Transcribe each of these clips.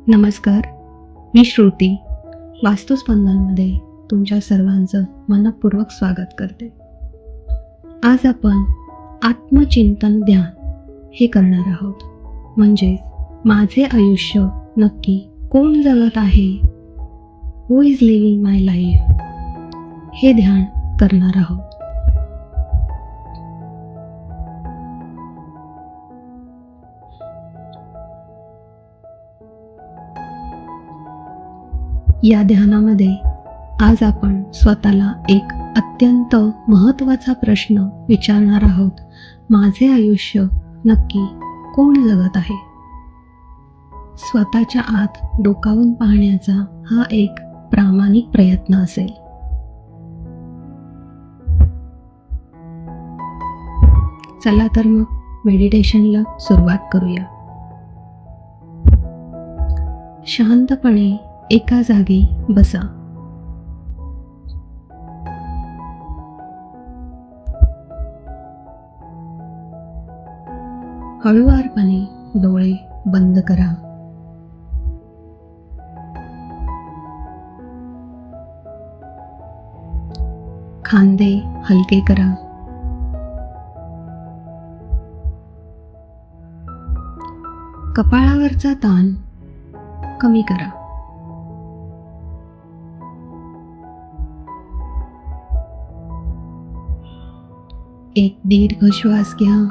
नमस्कार, मी श्रुती. वास्तुस्पंदनमध्ये तुमच्या सर्वांचं मनपूर्वक स्वागत करते. आज आपण आत्मचिंतन ध्यान हे करणार आहोत. म्हणजे माझे आयुष्य नक्की कोण जगत आहे, who is living my life, हे ध्यान करणार आहोत. या ध्यानामध्ये आज आपण स्वतःला एक अत्यंत महत्त्वाचा प्रश्न विचारणार आहोत. माझे आयुष्य नक्की कोण जगत आहे? स्वतःच्या आत डोकावून पाहण्याचा हा एक प्रामाणिक प्रयत्न असेल. चला तर मग मेडिटेशनला सुरुवात करूया. शांतपणे एका जागी बसा. हळुवारपणे डोळे बंद करा. खांदे हलके करा. कपाळावरचा ताण कमी करा. एक दीर्घ श्वास घ्या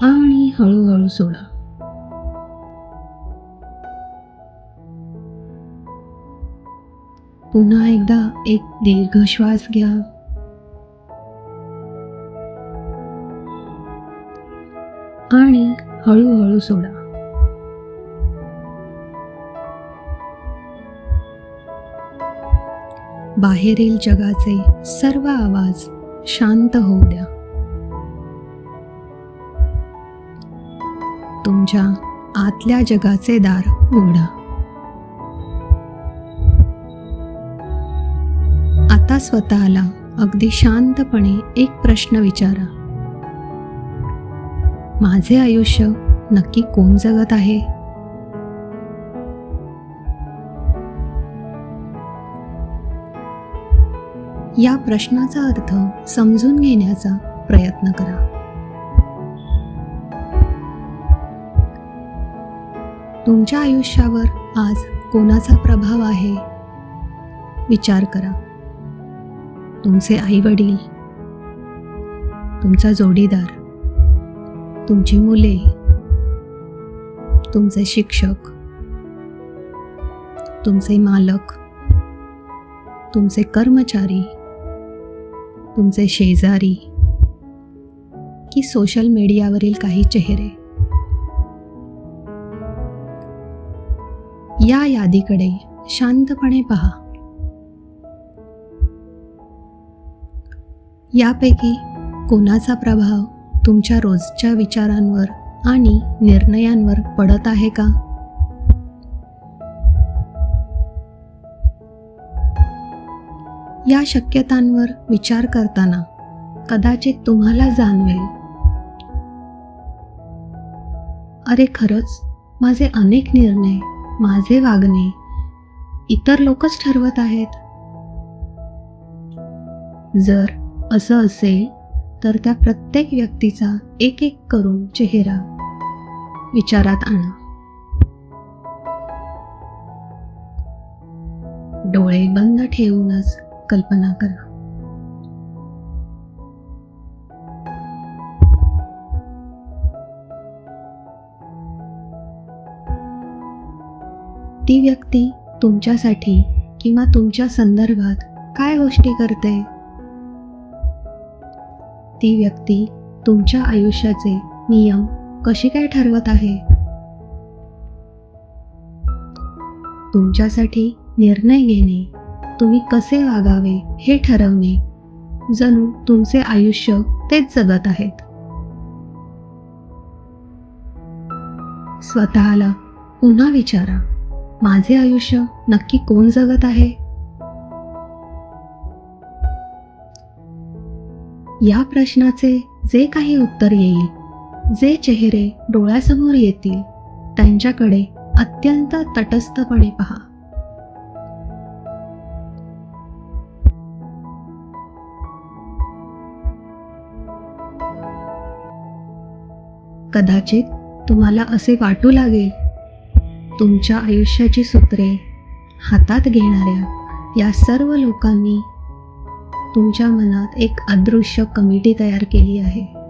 आणि हळूहळू सोडा. पुन्हा एकदा एक दीर्घ श्वास घ्या आणि हळूहळू सोडा. बाहेरील जगाचे सर्व आवाज शांत होऊ द्या. तुमच्या आतल्या जगाचे दार उघडा. आता स्वतःला अगदी शांतपणे एक प्रश्न विचारा. माझे आयुष्य नक्की कोण जगत आहे? या प्रश्नाचा अर्थ समजून घेण्याचा प्रयत्न करा. तुमच्या आयुष्यावर आज कोणाचा प्रभाव आहे? विचार करा. तुमचे आई-वडील, तुमचा जोडीदार, तुमची मुले, तुमचे शिक्षक, तुमचे मालक, तुमचे कर्मचारी, तुमचे शेजारी की सोशल मीडियावरील काही चेहरे. या यादीकडे शांतपणे पहा. यापैकी कोणाचा प्रभाव तुमच्या रोजच्या विचारांवर आणि निर्णयांवर पडत आहे का? या शक्यतांवर विचार करताना कदाचित तुम्हाला जाणवेल, अरे खरंच माझे अनेक निर्णय, माझे वागणे इतर लोकच ठरवत आहेत. जर असं असेल तर त्या प्रत्येक व्यक्तीचा एक एक करून चेहरा विचारात आणा. डोळे बंद ठेवूनच कल्पना करा. ती व्यक्ती तुमच्यासाठी किंवा तुमच्या संदर्भात काय गोष्टी करते? ती व्यक्ती तुमच्या आयुष्याचे नियम कशी काय ठरवत आहे? तुमच्यासाठी निर्णय घेणे, तुम्ही कसे वागावे हे ठरवणे, जणू तुमचे आयुष्य तेच जगत आहेत. स्वतःला पुन्हा विचारा, माझे आयुष्य नक्की कोण जगत आहे? या प्रश्नाचे जे काही उत्तर येईल जे चेहरे डोळ्यासमोर येतील त्यांच्याकडे अत्यंत तटस्थपणे पहा. कदाचित तुम्हाला असे वाटू लागेल, तुमच्या आयुष्याची सूत्रे हातात घेणाऱ्या या सर्व लोकांनी तुमच्या मनात एक अदृश्य कमिटी तयार केली आहे.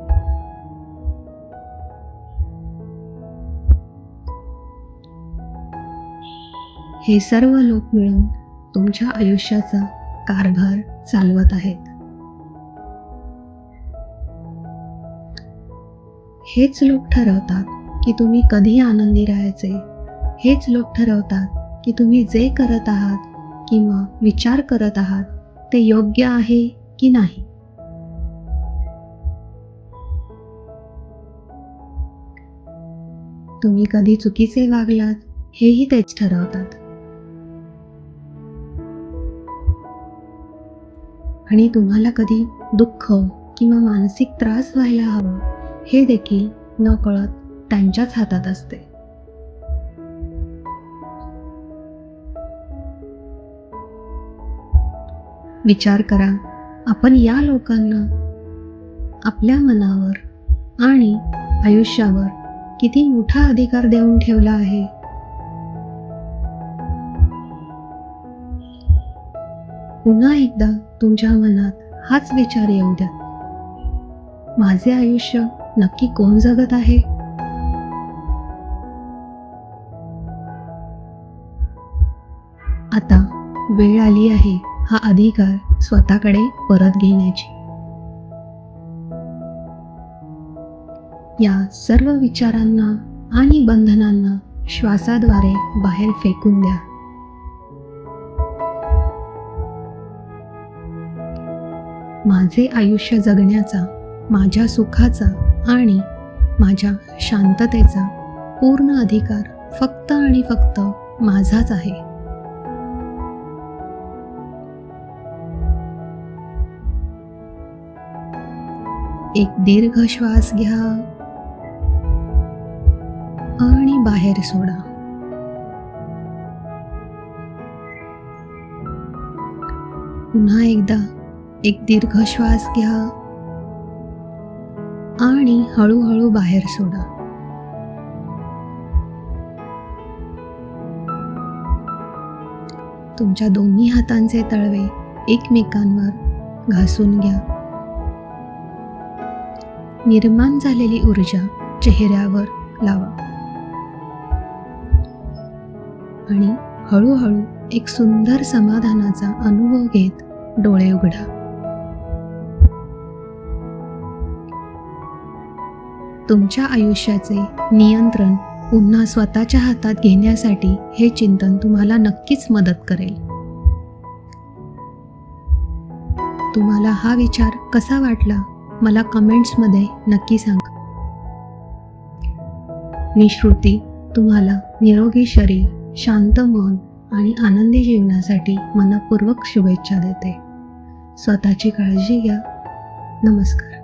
हे सर्व लोक मिळून तुमच्या आयुष्याचा कारभार चालवत आहेत. हेच लोक ठरवतात की तुम्ही कधी आनंदी राहायचे. हेच लोक ठरवतात की तुम्ही जे करत आहात किंवा विचार करत आहात ते योग्य आहे की नाही. तुम्ही कधी चुकीचे वागलात हेही तेच ठरवतात. आणि तुम्हाला कधी दुःख किंवा मानसिक त्रास व्हायला हवा हे देखील नकळत त्यांच्याच हातात असते. विचार करा, आपण या लोकांना आपल्या मनावर आणि आयुष्यावर किती मोठा अधिकार देऊन ठेवला आहे. पुन्हा एकदा तुमच्या मनात हाच विचार येऊ द्या, माझे आयुष्य नक्की कोण जगत आहे. आता वेळ आली आहे हा अधिकार स्वतःकडे परत घेण्याची. या सर्व विचारांना आणि बंधनांना श्वासाद्वारे बाहेर फेकून द्या. माझे आयुष्य जगण्याचा, माझ्या सुखाचा आणि माझ्या शांततेचा पूर्ण अधिकार फक्त आणि फक्त माझाच आहे. एक दीर्घ श्वास घ्या आणि बाहेर सोडा. पुन्हा एकदा एक दीर्घ श्वास घ्या आणि हळूहळू बाहेर सोडा. तुमच्या दोन्ही हातांचे तळवे एकमेकांवर घासून घ्या. निर्माण झालेली ऊर्जा चेहऱ्यावर लावा आणि हळूहळू एक सुंदर समाधानाचा अनुभव घेत डोळे उघडा. तुमच्या आयुष्याचे नियंत्रण पुन्हा स्वतःच्या हातात घेण्यासाठी हे चिंतन तुम्हाला नक्कीच मदत करेल. तुम्हाला हा विचार कसा वाटला मला कमेंट्समध्ये नक्की सांगा. मी श्रुती तुम्हाला निरोगी शरीर, शांत मन आणि आनंदी जीवनासाठी मनपूर्वक शुभेच्छा देते. स्वतःची काळजी घ्या. नमस्कार.